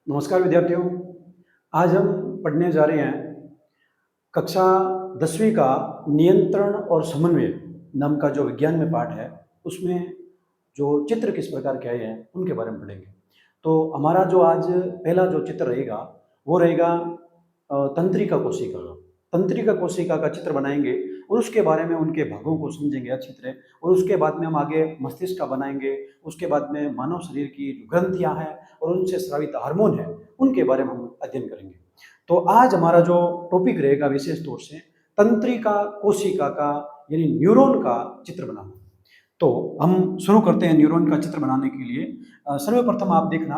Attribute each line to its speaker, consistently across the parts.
Speaker 1: नमस्कार विद्यार्थियों। आज हम पढ़ने जा रहे हैं कक्षा 10वीं का नियंत्रण और समन्वय नाम का जो विज्ञान में पाठ है, उसमें जो चित्र किस प्रकार के आए हैं उनके बारे में पढ़ेंगे। तो हमारा जो आज पहला जो चित्र रहेगा वो रहेगा तंत्रिका कोशिका का। तंत्रिका कोशिका का चित्र बनाएंगे और उसके बारे में उनके भागों को समझेंगे अच्छी तरह, और उसके बाद में हम आगे मस्तिष्क का बनाएंगे। उसके बाद में मानव शरीर की जो ग्रंथियां हैं और उनसे स्रावित हार्मोन है उनके बारे में हम अध्ययन करेंगे। तो आज हमारा जो टॉपिक रहेगा विशेष तौर से तंत्रिका कोशिका का यानी न्यूरॉन का चित्र बनाना। तो हम शुरू करते हैं न्यूरॉन का चित्र बनाने के लिए। सर्वप्रथम आप देखना,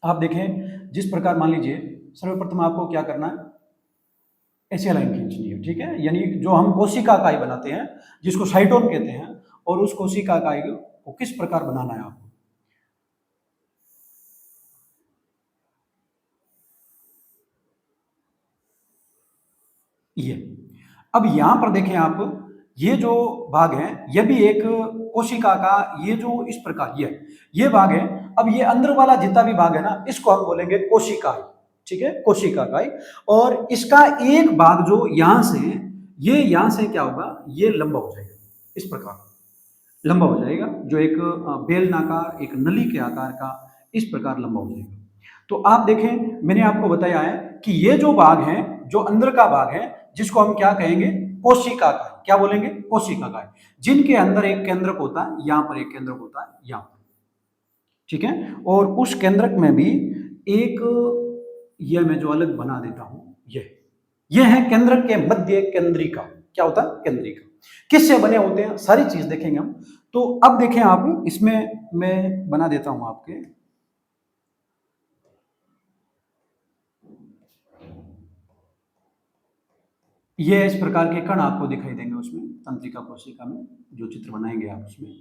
Speaker 1: आप देखें जिस प्रकार, मान लीजिए सर्वप्रथम आपको क्या करना है, ऐसी लाइन खींचनी है, ठीक है। यानी जो हम कोशिका इकाई बनाते हैं जिसको साइटोन कहते हैं, और उस कोशिका इकाई को किस प्रकार बनाना है आपको। ये अब यहां पर देखें आप, ये जो भाग है ये भी एक कोशिका का, ये जो इस प्रकार ये भाग है। अब ये अंदर वाला जितना भी भाग है ना, इसको हम बोलेंगे कोशिकाएं, ठीक है, कोशिकाएं। और इसका एक भाग जो यहां से, ये यहां से क्या होगा, ये लंबा हो जाएगा, इस प्रकार लंबा हो जाएगा, जो एक बेलनाकार एक नली के आकार का इस प्रकार लंबा हो जाएगा। तो आप देखें, मैंने आपको बताया है कि ये जो भाग है, जो अंदर का भाग है, जिसको हम क्या कहेंगे, कोशिका का, क्या बोलेंगे, कोशिका का, जिनके अंदर एक केंद्रक होता है, यहां पर एक केंद्रक होता है, यहां पर, ठीक है। और उस केंद्रक में भी एक, यह मैं जो अलग बना देता हूं, यह है केंद्रक के मध्य केंद्रिका। क्या होता है, केंद्रिका। किससे बने होते हैं सारी चीज देखेंगे हम। तो अब देखें आप, इसमें मैं बना देता हूं आपके, ये इस प्रकार के कण आपको दिखाई देंगे उसमें, तंत्रिका कोशिका में जो चित्र बनाएंगे आप उसमें।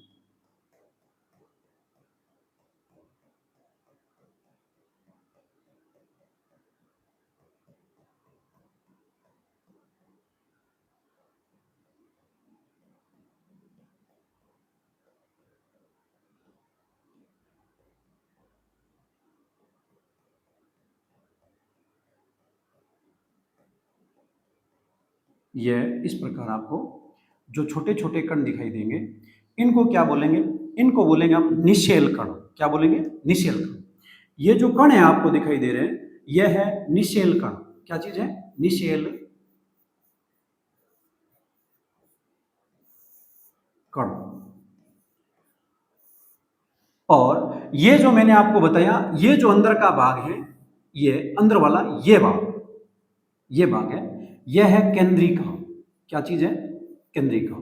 Speaker 1: ये इस प्रकार आपको जो छोटे छोटे कण दिखाई देंगे, इनको क्या बोलेंगे, इनको बोलेंगे हम निषेल कण। क्या बोलेंगे, निषेल कण। ये जो कण है आपको दिखाई दे रहे हैं, यह है निषेल कण। क्या चीज है, निषेल कण। और ये जो मैंने आपको बताया, ये जो अंदर का भाग है, ये अंदर वाला ये भाग है, यह है केंद्रिका। क्या चीज है, केंद्रिका।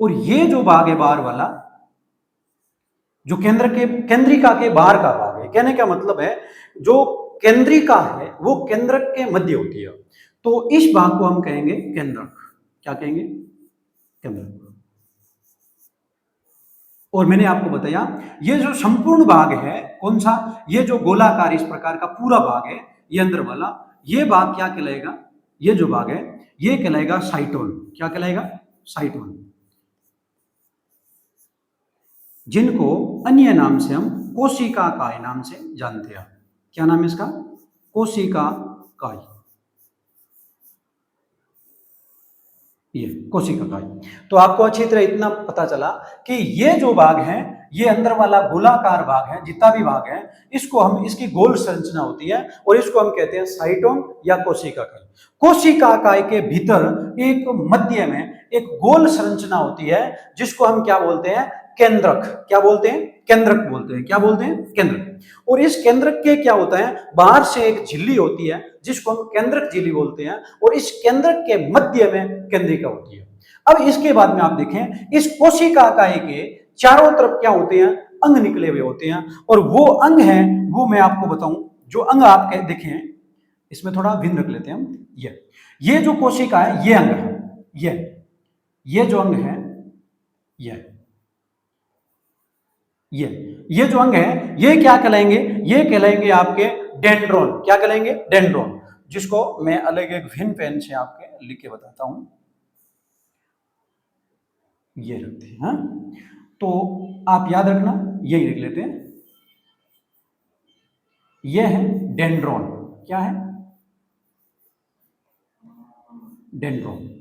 Speaker 1: और ये जो भाग है बाहर वाला, जो केंद्रिका के बाहर का भाग है, कहने का मतलब है जो केंद्रिका है वो केंद्रक के मध्य होती है, तो इस भाग को हम कहेंगे केंद्रक। क्या कहेंगे, केंद्रक। और मैंने आपको बताया ये जो संपूर्ण भाग है, कौन सा, ये जो गोलाकार इस प्रकार का पूरा भाग है, ये अंदर वाला, ये भाग क्या कहलाएगा, ये जो भाग है ये कहलाएगा साइटोन। क्या कहलाएगा, साइटोन। जिनको अन्य नाम से हम कोशिका काय नाम से जानते हैं। क्या नाम है इसका, कोशिका काय। ये कोशिका काय। तो आपको अच्छी तरह इतना पता चला कि ये जो भाग है, ये अंदर वाला गोलाकार भाग है, जितना भी भाग है, इसको हम, इसकी गोल संरचना होती है और इसको हम कहते हैं साइटोन या कोशिका काय। कोशिका काय के भीतर एक मध्य में एक गोल संरचना होती है, जिसको हम क्या बोलते हैं, केंद्रक। क्या बोलते हैं, केंद्रक बोलते हैं। क्या बोलते हैं, केंद्रक। और इस केंद्रक के क्या होता है, बाहर से एक झिल्ली होती है जिसको हम केंद्रक झिल्ली बोलते हैं, और इस केंद्रक के मध्य में केंद्रिका होती है। अब इसके बाद में आप देखें, इस कोशिका इकाई के चारों तरफ क्या होते हैं, अंग निकले हुए होते हैं, और वो अंग है, वो मैं आपको बताऊं, जो अंग आप देखें, इसमें थोड़ा भिन्न रख लेते हैं हम। ये जो कोशिका है, ये अंग है, ये जो अंग है, ये ये जो अंग है, ये क्या कहलाएंगे, ये कहलाएंगे आपके डेंड्रोन। क्या कहलाएंगे, डेंड्रोन। जिसको मैं अलग एक भिन्न पेन से आपके लिख के बताता हूं, ये रखते हैं, हाँ? तो आप याद रखना, यही लिख लेते हैं, ये है डेंड्रोन। क्या है? डेंड्रोन।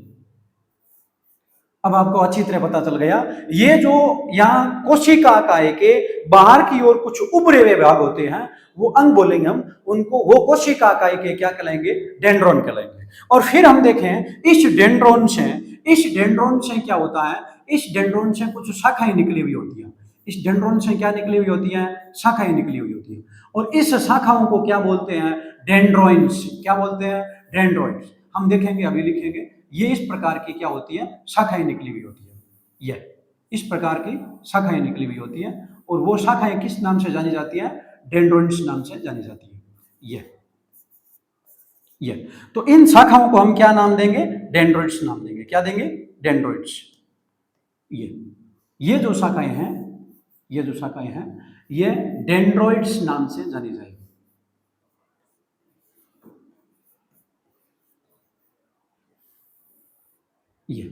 Speaker 1: अब आपको अच्छी तरह पता चल गया, ये जो यहाँ कोशिका काय के बाहर की ओर कुछ उभरे हुए भाग होते हैं, वो अंग बोलेंगे हम उनको, वो कोशिका काय के क्या कहलाएंगे? डेंड्रोन कहलाएंगे। और फिर हम देखें इस डेंड्रोन से क्या होता है? इस डेंड्रोन से कुछ शाखाएं निकली हुई होती हैं। इस डेंड्रोन से क्या निकली हुई होती है? शाखाएं निकली हुई होती है। और इस शाखाओं को क्या बोलते हैं? डेंड्रोइड्स। क्या बोलते हैं? डेंड्रोइड्स। हम देखेंगे, अभी लिखेंगे, ये इस प्रकार की क्या होती है? शाखाएं निकली हुई होती है। ये इस प्रकार की शाखाएं निकली हुई होती है, और वो शाखाएं किस नाम से जानी जाती है? डेंड्रोइड्स नाम से जानी जाती है। ये तो इन शाखाओं को हम क्या नाम देंगे? डेंड्रोइड्स नाम देंगे। क्या देंगे? डेंड्रोइड्स। ये जो शाखाएं हैं, ये डेंड्रोइड्स नाम से जानी जाएगी। ये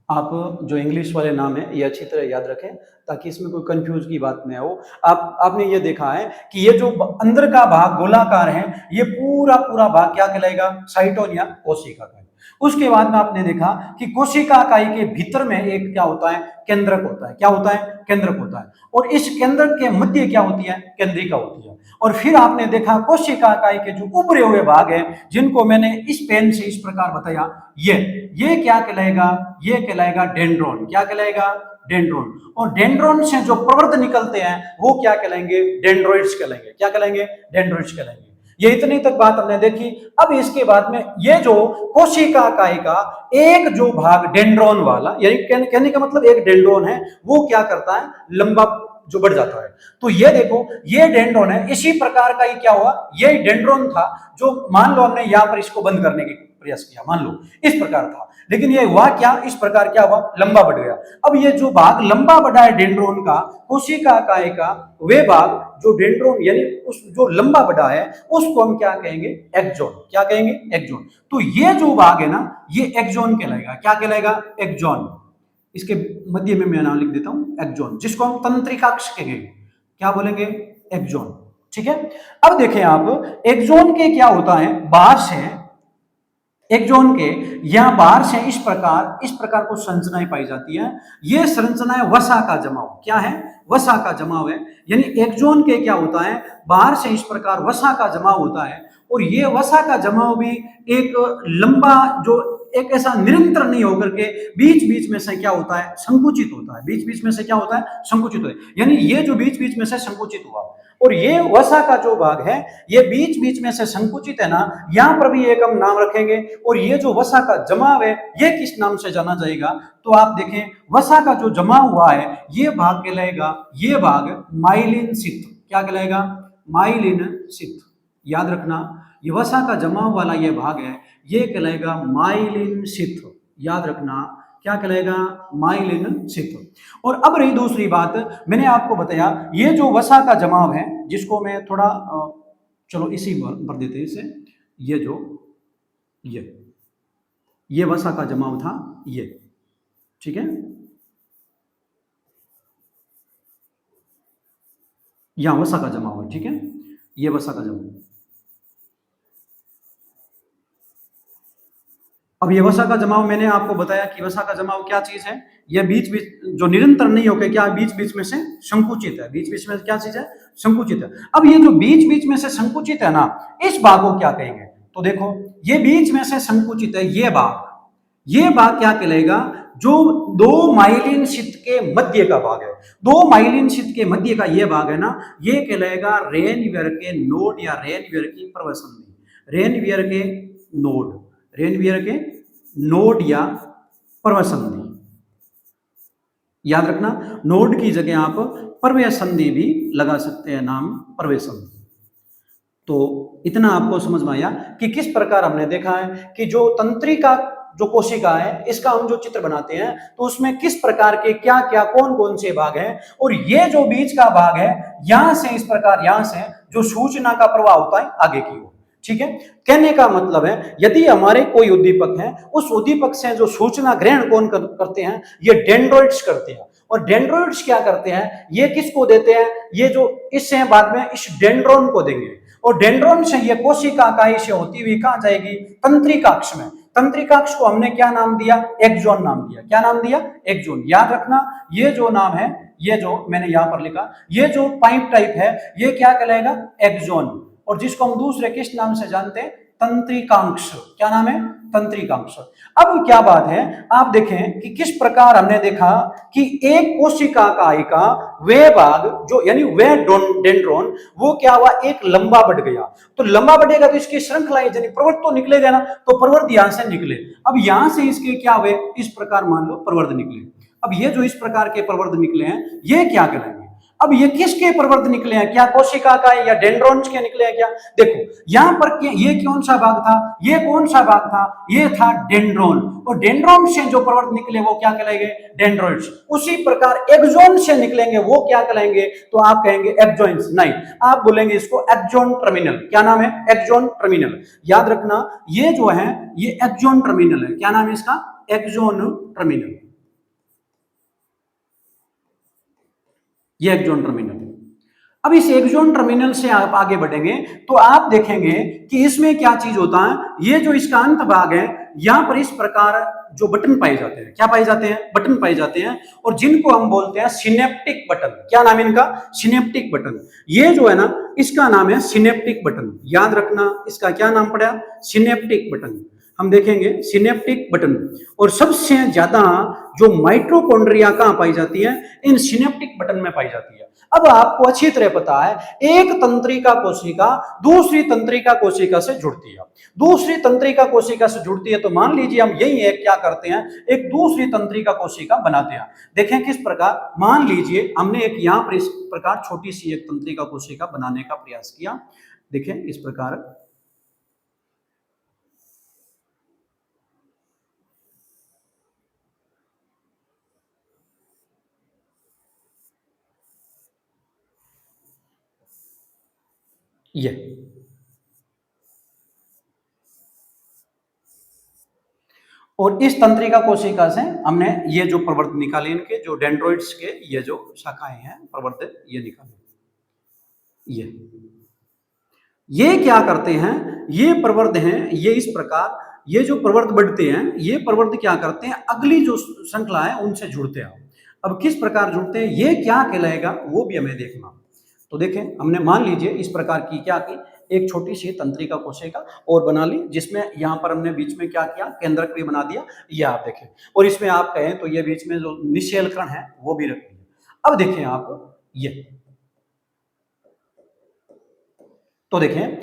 Speaker 1: आप जो इंग्लिश वाले नाम है, ये अच्छी तरह याद रखें ताकि इसमें कोई कंफ्यूज की बात नहीं हो। आपने ये देखा है कि ये जो अंदर का भाग गोलाकार है, ये पूरा पूरा भाग क्या कहलाएगा? साइटोन या कोशिका काय। उसके बाद में आपने देखा कि कोशिका काय के भीतर में एक क्या होता है? केंद्रक होता है। क्या होता है? केंद्रक होता है। और इस केंद्रक के मध्य क्या होती है? केंद्रिका होती है। और फिर आपने देखा कोशिका काय के जो उभरे हुए भाग है, जिनको मैंने इस पेन से इस प्रकार बताया, ये क्या कहलाएगा? ये कहलाएगा डेंड्रोन। क्या कहलाएगा? डेंड्रोन। और डेंड्रोन से जो प्रवर्ध निकलते हैं, वो क्या कहलाएंगे? डेंड्रोइड्स कहलाएंगे। क्या कहलाएंगे? डेंड्रोइड्स कहलाएंगे। ये इतनी तक बात हमने देखी। अब इसके बाद में ये जो कोशिका काय का एक जो भाग डेंड्रोन वाला, यानी कहने का मतलब एक डेंड्रोन है, वो क्या करता है? लंबा जो बढ़ जाता है। तो ये देखो, ये डेंड्रोन है। इसी प्रकार का ही क्या हुआ? ये डेंड्रोन था जो, मान लो हमने यहां पर इसको बंद करने की प्रयास किया, मान लो इस प्रकार था, लेकिन ये हुआ क्या? इस प्रकार क्या हुआ? लंबा बढ़ गया। अब ये जो भाग लंबा बढ़ा है डेंड्रोन का, कोशिका काय का, वे भाग जो डेंड्रोन यानी उस जो लंबा बढ़ा है, उसको हम क्या कहेंगे? एक्सोन। क्या कहेंगे? एक्सोन। तो ये जो भाग है ना, ये एक्सोन कहलाएगा। क्या कहलाएगा? एक्सोन। इसके मध्य में मैं नाम लिख देता हूं, एक्सोन, जिसको हम तंत्रिकाक्ष कहेंगे। क्या बोलेंगे? एक्सोन। ठीक है। अब देखें आप, एक्सोन के क्या होता है? बाहर से एक्सोन के यहां बाहर से इस प्रकार को संरचनाएं पाई जाती है। ये संरचनाएं वसा का जमाव। क्या है? वसा का जमाव है। यानी एक्सोन के क्या होता है? बाहर से इस प्रकार वसा का जमाव होता है। और ये वसा का जमाव भी एक लंबा, जो एक ऐसा निरंतर नहीं होकर के बीच बीच में से क्या होता है? संकुचित होता है। बीच बीच में से क्या होता है? संकुचित होता है। यानी ये जो बीच बीच में से संकुचित हुआ, और ये वसा का जो भाग है, ये बीच बीच में से संकुचित है ना, यहां पर भी एक हम नाम रखेंगे। और ये जो वसा का जमाव है, ये किस नाम से जाना जाएगा? तो आप देखें, वसा का जो जमा हुआ है, ये भाग कहलाएगा, ये भाग माइलिन शीथ। क्या कहलाएगा? Myelin sheath. याद रखना, ये वसा का जमाव वाला ये भाग है, ये कहलाएगा माइलिन शीथ। याद रखना, क्या कहलाएगा? Myelin sheath. और अब रही दूसरी बात, मैंने आपको बताया ये जो वसा का जमाव है, जिसको मैं थोड़ा चलो इसी भर देते हैं इसे, ये जो ये वसा का जमाव था, ये ठीक है, यहां वसा का जमाव है। ठीक है, ये वसा का जमाव। अब ये वसा का जमाव मैंने आपको बताया कि वसा का जमाव क्या चीज है? ये बीच बीच जो निरंतर नहीं होकर क्या बीच बीच में से संकुचित है। बीच बीच में क्या चीज है? संकुचित है। अब ये जो बीच बीच में से संकुचित है ना, इस भाग को क्या कहेंगे? तो देखो, ये बीच में से संकुचित है, ये भाग क्या कहलाएगा? जो दो माइलिन शीथ के मध्य का भाग है, दो माइलिन शीथ के मध्य का ये भाग है ना, ये कहलाएगा रेनवियर के नोड या रेनवियर की प्रवसंधि। रेनवियर के नोड, रेनवियर के नोड या प्रवसंधि। याद रखना, नोड की जगह आप प्रवसंधि भी लगा सकते हैं, नाम प्रवसंधि। तो इतना आपको समझ में आया कि किस प्रकार हमने देखा है कि जो तंत्रिका जो कोशिका है, इसका हम जो चित्र बनाते हैं, तो उसमें किस प्रकार के क्या क्या कौन कौन से भाग हैं। और ये जो बीच का भाग है, यहां से इस प्रकार, यहां से जो सूचना का प्रवाह होता है आगे की ओर। ठीक है, कहने का मतलब है, यदि हमारे कोई उद्दीपक है, उस उद्दीपक से जो सूचना ग्रहण कौन करते हैं? ये डेंड्रोइड्स करते हैं। और डेंड्रोइड्स क्या करते हैं? ये किसको देते हैं? ये जो इससे बाद में इस डेंड्रोन को देंगे। और डेंड्रोन से ये कोशिका इकाई से होती हुई कहां जाएगी? तंत्रिकाक्ष में। तंत्रिकाक्ष को हमने क्या नाम दिया? एक्सॉन नाम दिया। क्या नाम दिया? एक्सॉन। याद रखना ये जो नाम है, ये जो मैंने यहां पर लिखा, ये जो पाइप टाइप है ये क्या कहलाएगा? एक्सॉन। और जिसको हम दूसरे किस नाम से जानते हैं? तंत्रिकांक्ष। क्या नाम है? तंत्रिकांक्ष। अब क्या बात है, आप देखें कि किस प्रकार हमने देखा कि एक कोशिका इकाई का वे भाग जो यानी वे डेंड्रोन वो क्या हुआ? एक लंबा बढ़ गया। तो लंबा बढ़ेगा तो इसकी श्रृंखलाएं यानी प्रवर्त तो निकलेगा ना, तो प्रवर्त यहां से निकले। अब यहां से इसके क्या हुए? इस प्रकार मान लो प्रवर्त निकले। अब ये जो इस प्रकार के प्रवर्त निकले हैं ये क्या कहलाएंगे? अब ये किसके प्रवर्त निकले हैं? क्या कोशिका का या डेंड्रोन्स के निकले हैं क्या? देखो यहां पर ये कौन सा भाग था? ये कौन सा भाग था? ये था डेंड्रोन। और डेंड्रोन से जो प्रवर्त निकले वो क्या कहलाएंगे? डेंड्रोइड्स। उसी प्रकार एक्सोन से निकलेंगे वो क्या कहलाएंगे? तो आप कहेंगे एक्सोइंस। नहीं, आप बोलेंगे इसको एक्सोन टर्मिनल। क्या नाम है? Axon terminal. याद रखना ये जो है ये एक्सोन टर्मिनल है। क्या नाम है इसका? Axon terminal. ये एक्सोन टर्मिनल। अब इस एक्सोन टर्मिनल से आप आगे बढ़ेंगे तो आप देखेंगे कि इसमें क्या चीज होता है? ये जो इसका अंत भाग है यहां पर इस प्रकार जो बटन पाए जाते हैं। क्या पाए जाते हैं? बटन पाए जाते हैं। और जिनको हम बोलते हैं सिनेप्टिक बटन। क्या नाम है इनका? Synaptic button. ये जो है ना इसका नाम है सिनेप्टिक बटन। याद रखना इसका क्या नाम पड़ा? Synaptic button. हम देखेंगे सिनेप्टिक बटन। और सबसे ज्यादा जो माइटोकॉन्ड्रिया कहां पाई जाती है? इन सिनेप्टिक बटन में पाई जाती है। अब आपको अच्छी तरह पता है एक तंत्रिका कोशिका दूसरी तंत्रिका कोशिका से जुड़ती है। दूसरी तंत्रिका कोशिका से जुड़ती है तो मान लीजिए हम यही एक क्या करते हैं? एक दूसरी तंत्रिका कोशिका बनाते हैं। देखें किस प्रकार। मान लीजिए हमने एक यहां पर इस प्रकार छोटी सी एक तंत्रिका कोशिका बनाने का प्रयास किया। देखें इस प्रकार ये और इस तंत्रिका कोशिका से हमने ये जो प्रवर्त निकाले इनके जो डेंड्रोइड्स के ये जो शाखाएं हैं प्रवर्त ये निकाले। ये क्या करते हैं? ये प्रवर्त हैं ये इस प्रकार ये जो प्रवर्त बढ़ते हैं ये प्रवर्त क्या करते हैं? अगली जो श्रृंखला है उनसे जुड़ते हैं। अब किस प्रकार जुड़ते हैं ये क्या कहलाएगा वो भी हमें देखना। तो देखें हमने मान लीजिए इस प्रकार की क्या की एक छोटी सी तंत्रिका कोशिका और बना ली जिसमें यहां पर हमने बीच में क्या किया? केंद्रक भी बना दिया। ये आप देखें और इसमें आप कहें तो ये बीच में जो निषेलकण है वो भी रख दिया। अब देखें आप ये तो देखें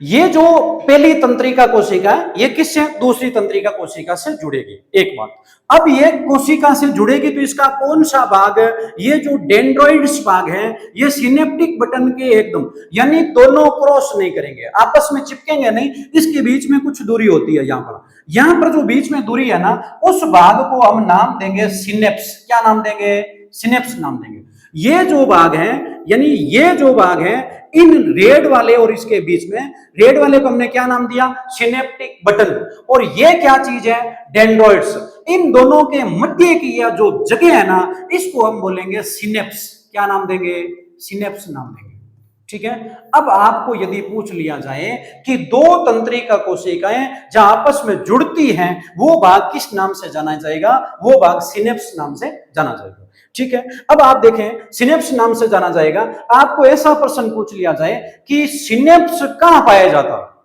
Speaker 1: ये जो पहली तंत्रिका कोशिका है ये किससे? दूसरी तंत्रिका कोशिका से जुड़ेगी। एक बात। अब ये कोशिका से जुड़ेगी तो इसका कौन सा भाग? ये जो डेंड्रोइड्स भाग है ये सिनेप्टिक बटन के एकदम यानी दोनों क्रॉस नहीं करेंगे, आपस में चिपकेंगे नहीं। इसके बीच में कुछ दूरी होती है। यहां पर जो बीच में दूरी है ना उस भाग को हम नाम देंगे सिनेप्स। क्या नाम देंगे? सिनेप्स नाम देंगे। ये जो भाग है यानी ये जो भाग है इन रेड वाले और इसके बीच में रेड वाले को हमने क्या नाम दिया? Synaptic button. और ये क्या चीज है? डेंड्रोइड्स। इन दोनों के मध्य की यह जो जगह है ना इसको हम बोलेंगे सिनेप्स। क्या नाम देंगे? सिनेप्स नाम देंगे। ठीक है। अब आपको यदि पूछ लिया जाए कि दो तंत्रिका कोशिकाएं जहां आपस में जुड़ती हैं वो भाग किस नाम से जाना जाएगा? वो भाग सिनेप्स नाम से जाना जाएगा। ठीक है। अब आप देखें सिनेप्स नाम से जाना जाएगा। आपको ऐसा प्रश्न पूछ लिया जाए कि सिनेप्स कहां पाया जाता है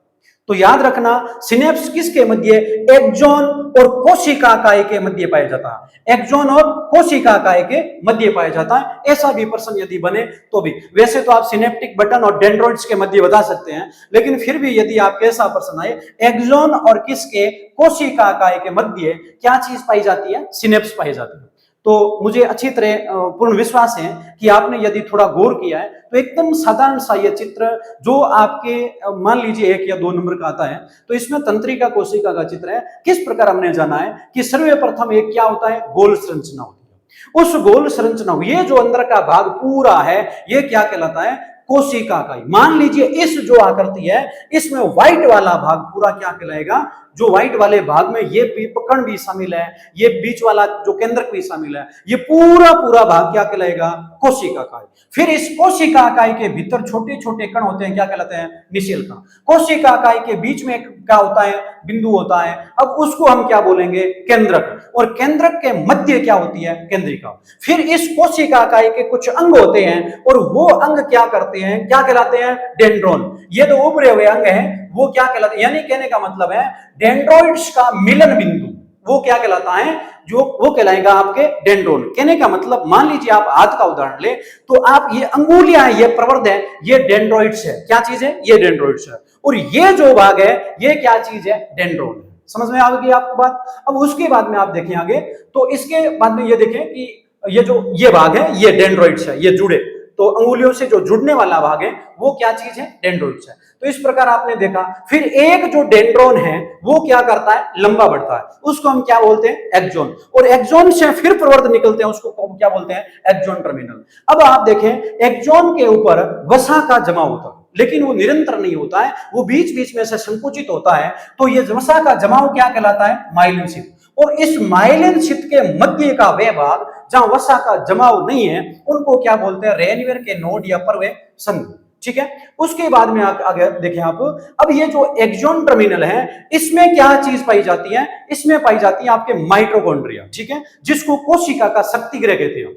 Speaker 1: तो याद रखना सिनेप्स किसके मध्य? एक्सोन और कोशिका इकाई के मध्य पाया जाता है। एक्सोन और कोशिका इकाई के मध्य पाया जाता है। ऐसा भी प्रश्न यदि बने तो भी। वैसे तो आप सिनेप्टिक बटन और डेंड्रोइड्स के मध्य बता सकते हैं लेकिन फिर भी यदि आपके ऐसा प्रश्न आए एक्सोन और किसके? कोशिका इकाई के मध्य क्या चीज पाई जाती है? सिनेप्स पाई जाती है। तो मुझे अच्छी तरह पूर्ण विश्वास है कि आपने यदि थोड़ा गौर किया है तो एकदम साधारण सा ये चित्र जो आपके मान लीजिए 1 या 2 नंबर का आता है तो इसमें तंत्रिका कोशिका का चित्र है। किस प्रकार हमने जाना है कि सर्वप्रथम एक क्या होता है? गोल संरचना होती है। उस गोल संरचना ये जो अंदर का भाग पूरा है ये क्या कहलाता है? कोशिका इकाई। मान लीजिए इस जो आकृति है इसमें व्हाइट वाला भाग पूरा क्या कहलाएगा? जो व्हाइट वाले भाग में ये कण भी शामिल है, ये बीच वाला जो केंद्रक भी शामिल है, ये पूरा पूरा भाग क्या कहलाएगा? कोशिका काय। फिर इस कोशिका काय के भीतर छोटे छोटे कण होते हैं, क्या कहलाते हैं? निषेल कण। कोशिका काय के बीच में क्या होता है? बिंदु होता है, अब उसको हम क्या बोलेंगे? केंद्रक। और केंद्रक के मध्य क्या होती है? केंद्रिका। फिर इस कोशिका काय के कुछ अंग होते हैं और वो अंग क्या करते हैं? क्या कहलाते हैं? डेंड्रोन। ये जो उभरे हुए अंग हैं वो क्या कहलाते हैं? यानी कहने का मतलब है डेंड्रोइड्स का मिलन बिंदु वो क्या कहलाता है? जो वो कहलाएगा आपके डेंड्रोन। कहने का मतलब मान लीजिए आप हाथ का उदाहरण ले तो आप ये अंगुलियां ये प्रवर्ध है, ये डेंड्रोइड्स है। क्या चीज है? ये डेंड्रोइड्स है। और ये जो भाग है ये क्या चीज है? डेंड्रोन है। समझ में आ गई आपको बात? अब उसके बाद में आप देखें आगे, तो इसके बाद में ये देखें कि ये जो ये भाग है ये डेंड्रोइड्स है, ये जुड़े, तो अंगुलियों से जो जुड़ने वाला भाग है वो क्या चीज है? डेंड्रोइड्स है। तो इस प्रकार आपने देखा। फिर एक जो डेंड्रोन है वो क्या करता है? लंबा बढ़ता है, उसको हम क्या बोलते हैं? एक्सोन। और एक्सोन से फिर प्रवर्ध निकलते हैं, उसको क्या बोलते हैं? Axon terminal. अब आप देखें एक्सोन के ऊपर वसा का जमा होता है, लेकिन वो निरंतर नहीं होता है, वो बीच बीच में से संकुचित होता है। तो ये वसा का जमाव क्या कहलाता है? Myelin sheath. और इस माइलिन शीथ के मध्य का वह भाग जहां वसा का जमाव नहीं है उनको क्या बोलते हैं? रेनवीयर के नोड या पर्वे संधि। ठीक है। उसके बाद में आगे देखें आप। अब ये जो एक्सोन टर्मिनल है इसमें क्या चीज पाई जाती है? इसमें पाई जाती है आपके माइटोकॉन्ड्रिया। ठीक है, जिसको कोशिका का शक्ति गृह कहते हैं।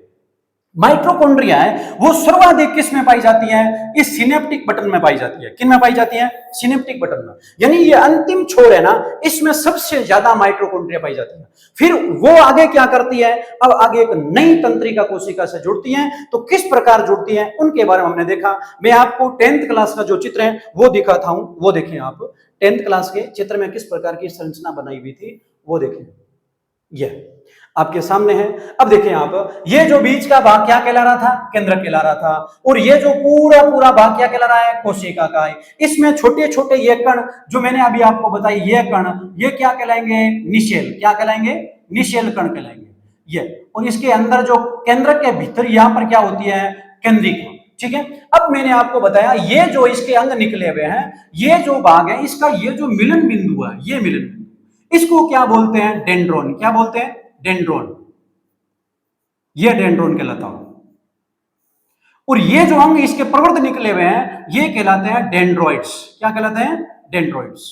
Speaker 1: माइटोकॉन्ड्रिया है वो सर्वाधिक किस में पाई जाती है? इस सिनेप्टिक बटन में पाई जाती है। किन में पाई जाती है? सिनेप्टिक बटन में। यानी ये अंतिम छोर है ना, इसमें सबसे ज्यादा माइटोकॉन्ड्रिया पाई जाती है। फिर वो आगे क्या करती है? अब आगे एक नई तंत्रिका कोशिका से जुड़ती है। तो किस प्रकार जुड़ती है उनके बारे में हमने देखा। मैं आपको 10th क्लास का जो चित्र है वो दिखाता हूं, वो देखें आप। 10th क्लास के चित्र में किस प्रकार की संरचना बनाई हुई थी वो देखें, यह आपके सामने है। अब देखें आप, ये जो बीच का भाग क्या कहला रहा था? केंद्रक कहला रहा था। और ये जो पूरा पूरा भाग क्या कहला रहा है? कोशिका का है। इसमें छोटे छोटे ये कण जो मैंने अभी आपको बताई, ये कण ये क्या कहलाएंगे? निषेल। क्या कहलाएंगे? निषेल कण कहलाएंगे ये। और इसके अंदर जो केंद्रक के भीतर यहां पर क्या होती है? केंद्रिका। ठीक है। अब मैंने आपको बताया ये जो इसके अंग निकले हुए हैं, ये जो भाग है इसका ये जो मिलन बिंदु है, ये मिलन बिंदु, इसको क्या बोलते हैं? डेंड्रोन। क्या बोलते हैं? डेंड्रोन। ये डेंड्रोन कहलाता है। और ये जो अंग इसके प्रवर्ध निकले हुए हैं ये कहलाते हैं डेंड्रोइड्स। क्या कहलाते हैं? डेंड्रोइड्स।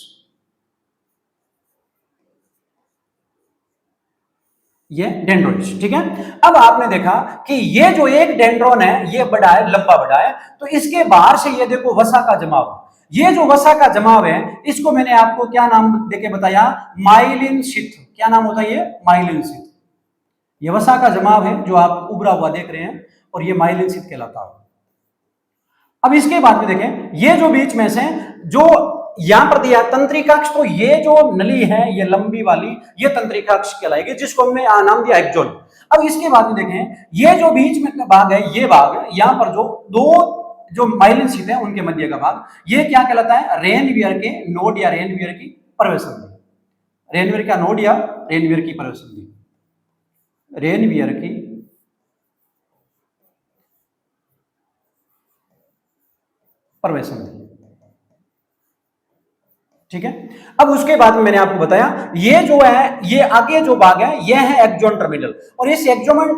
Speaker 1: ये डेंड्रोइड्स। ठीक है। अब आपने देखा कि ये जो एक डेंड्रोन है ये बड़ा है, लंबा बड़ा है, तो इसके बाहर से ये देखो वसा का जमाव। ये जो वसा का जमाव है इसको मैंने आपको क्या नाम देके बताया? Myelin sheath. क्या नाम होता है ये? Myelin sheath. ये वसा का जमाव है जो आप उभरा हुआ देख रहे हैं, और ये माइलिन शीथ कहलाता है। अब इसके बाद में देखें, ये जो बीच में से जो यहां पर दिया तंत्रिकाक्ष, तो ये जो नली है ये लंबी वाली ये तंत्रिकाक्ष कहलाएगी, जिसको हमने नाम दिया एक्सोन। अब इसके बाद में देखें, ये जो बीच में भाग है ये भाग, यहां पर जो दो जो माइलिन शीथ है उनके मध्य का भाग, ये क्या कहलाता है? रेनवीयर के नोड या रेनवीयर की पर्वे संधि। रेनवीयर का नोड या रेनवीयर की पर्वे संधि। रेनवीयर की पर्वे संधि। ठीक है। अब उसके बाद में मैंने आपको बताया ये जो है ये आगे जो भाग है ये है एक्सोन टर्मिनल। और इस एक्सोन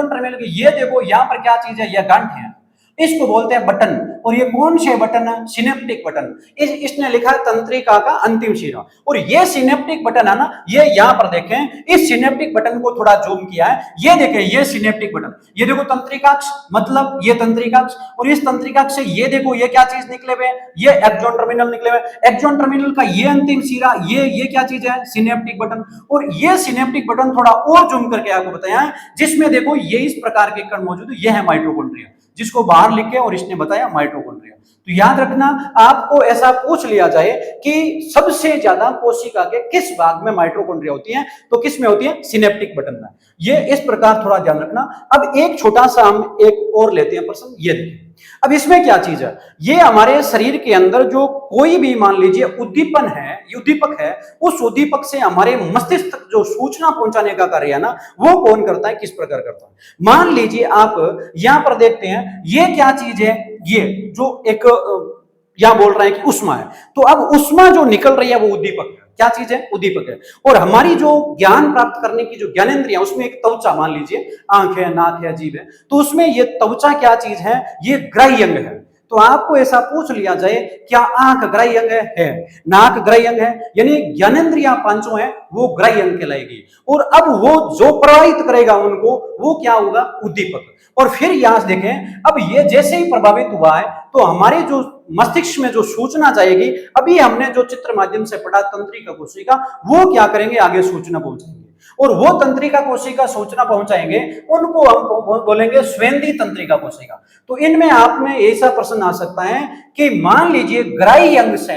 Speaker 1: टर्मिनल की ये देखो यहां पर क्या चीज है? यह गांठ है, इसको बोलते हैं बटन। और ये कौन से बटन है? Synaptic button. इसने लिखा है तंत्रिका का अंतिम सिरा। और ये सिनेप्टिक बटन है ना, ये यहां पर देखें, इस सिनेप्टिक बटन को थोड़ा जूम किया है, ये देखें ये सिनेप्टिक बटन, ये देखो तंत्रिकाक्ष, मतलब ये तंत्रिकाक्ष, और इस तंत्रिकाक्ष से ये देखो ये क्या चीज निकले हुए? ये एक्सोन टर्मिनल निकले हुए। एक्सोन टर्मिनल का ये अंतिम सिरा, ये क्या चीज है? Synaptic button. और ये सिनेप्टिक बटन थोड़ा और जूम करके आपको बताया है, जिसमें देखो ये इस प्रकार के कण मौजूद है, ये है माइटोकॉन्ड्रिया, जिसको बाहर लिख के और इसने बताया माइटोकॉन्ड्रिया। तो याद रखना, आपको ऐसा पूछ लिया जाए कि सबसे ज्यादा कोशिका के किस भाग में माइटोकॉन्ड्रिया होती है, तो किस में होती है? सिनेप्टिक बटन में। ये इस प्रकार थोड़ा ध्यान रखना। अब एक छोटा सा हम एक और लेते हैं प्रश्न, ये देखिए। अब इसमें क्या चीज है? ये हमारे शरीर के अंदर जो कोई भी मान लीजिए उद्दीपन है, उद्दीपक है, उस उद्दीपक से हमारे मस्तिष्क तक जो सूचना पहुंचाने का कार्य है ना, वो कौन करता है? किस प्रकार करता है? मान लीजिए आप यहां पर देखते हैं, ये क्या चीज है? ये जो एक यहां बोल रहे हैं कि उष्मा है, तो अब उष्मा जो निकल रही है वो उद्दीपक है। क्या चीज है? उद्दीपक है। और हमारी जो ज्ञान प्राप्त करने की जो ज्ञानेंद्रियां, उसमें एक त्वचा, मान लीजिए आंख है, नाक है, जीभ है, तो उसमें ये त्वचा क्या चीज है? ये ग्राह्य अंग है। तो आपको ऐसा पूछ लिया जाए, क्या आंख ग्राह्य अंग है, नाक ग्राह्य अंग है, यानी ज्ञानेंद्रियां पांचों है वो ग्राह्य अंग कहलाएगी। और अब वो जो प्रभावित करेगा उनको, वो क्या होगा? उद्दीपक। और फिर यहां से देखें, अब ये जैसे ही प्रभावित हुआ है तो हमारे जो मस्तिष्क में जो सूचना जाएगी, अभी हमने जो चित्र माध्यम से पढ़ा तंत्रिका कोशिका, वो क्या करेंगे? आगे सूचना पहुंचाएंगे। और वो तंत्रिका कोशिका सूचना पहुंचाएंगे, उनको हम बोलेंगे स्वेंदी तंत्रिका कोशिका। तो इनमें आप में ऐसा प्रश्न आ सकता है कि मान लीजिए ग्राह्य अंग से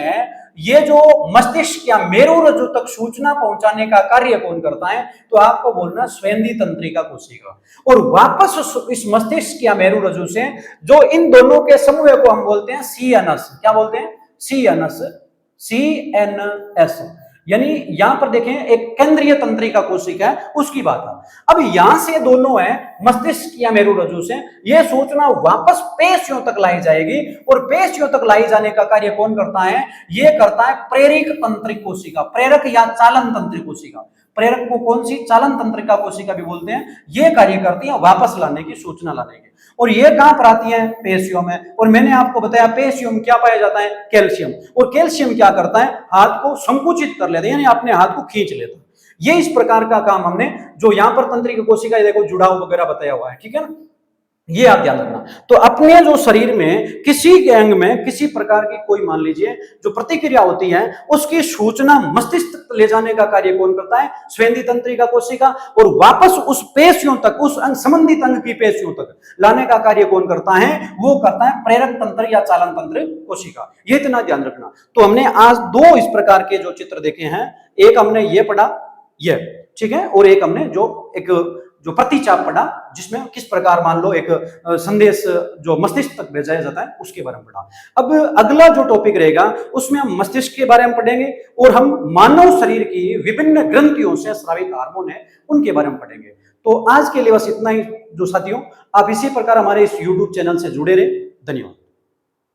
Speaker 1: ये जो मस्तिष्क या मेरुरज्जु तक सूचना पहुंचाने का कार्य कौन करता है? तो आपको बोलना स्वेंदी तंत्रिका कोशिका। और वापस इस मस्तिष्क या मेरुरज्जु से जो इन दोनों के समूह को हम बोलते हैं सीएनएस। क्या बोलते हैं? CNS, CNS. यानी यहां पर देखें, एक केंद्रीय तंत्रिका कोशिका है, उसकी बात है। अब यहां से दोनों है मस्तिष्क या मेरुरज्जु से, यह सूचना वापस पेशियों तक लाई जाएगी। और पेशियों तक लाई जाने का कार्य कौन करता है? यह करता है प्रेरक तंत्रिक कोशिका, प्रेरक या चालन तंत्रिक कोशिका। प्रेरक को कौन सी? चालन तंत्रिका कोशिका भी बोलते हैं। ये कार्य करती है वापस लाने की, सूचना लाने की। और ये कहां पर आती है? पेशियों में। और मैंने आपको बताया पेशियों में क्या पाया जाता है? कैल्शियम। और कैल्शियम क्या करता है? हाथ को संकुचित कर लेता है, यानी अपने हाथ को खींच लेता है। ये इस प्रकार का काम हमने जो यहां पर तंत्रिका कोशिका, देखो जुड़ाव वगैरह बताया हुआ है, ठीक है ना, ये आप ध्यान रखना। तो अपने जो शरीर में किसी के अंग में किसी प्रकार की कोई, मान लीजिए, जो प्रतिक्रिया होती है, उसकी सूचना मस्तिष्क तक ले जाने का कार्य कौन करता है? स्वेंदी तंत्रिका कोशिका। और वापस उस पेशियों तक, उस अंग, संबंधित अंग की पेशियों तक लाने का कार्य कौन करता है? वो करता है प्रेरक तंत्र या चालन तंत्र कोशिका। ये इतना ध्यान रखना। तो हमने आज दो इस प्रकार के जो चित्र देखे हैं, एक हमने ये पढ़ा, ये ठीक है, और एक हमने जो प्रतिचाप पढ़ा, जिसमें किस प्रकार मान लो एक संदेश जो मस्तिष्क तक भेजा जाता है, उसके बारे में पढ़ा। अब अगला जो टॉपिक रहेगा उसमें हम मस्तिष्क के बारे में पढ़ेंगे, और हम मानव शरीर की विभिन्न ग्रंथियों से स्रावित हार्मोन है उनके बारे में पढ़ेंगे। तो आज के लिए बस इतना ही जो साथियों, आप इसी प्रकार हमारे इस YouTube चैनल से जुड़े रहे। धन्यवाद।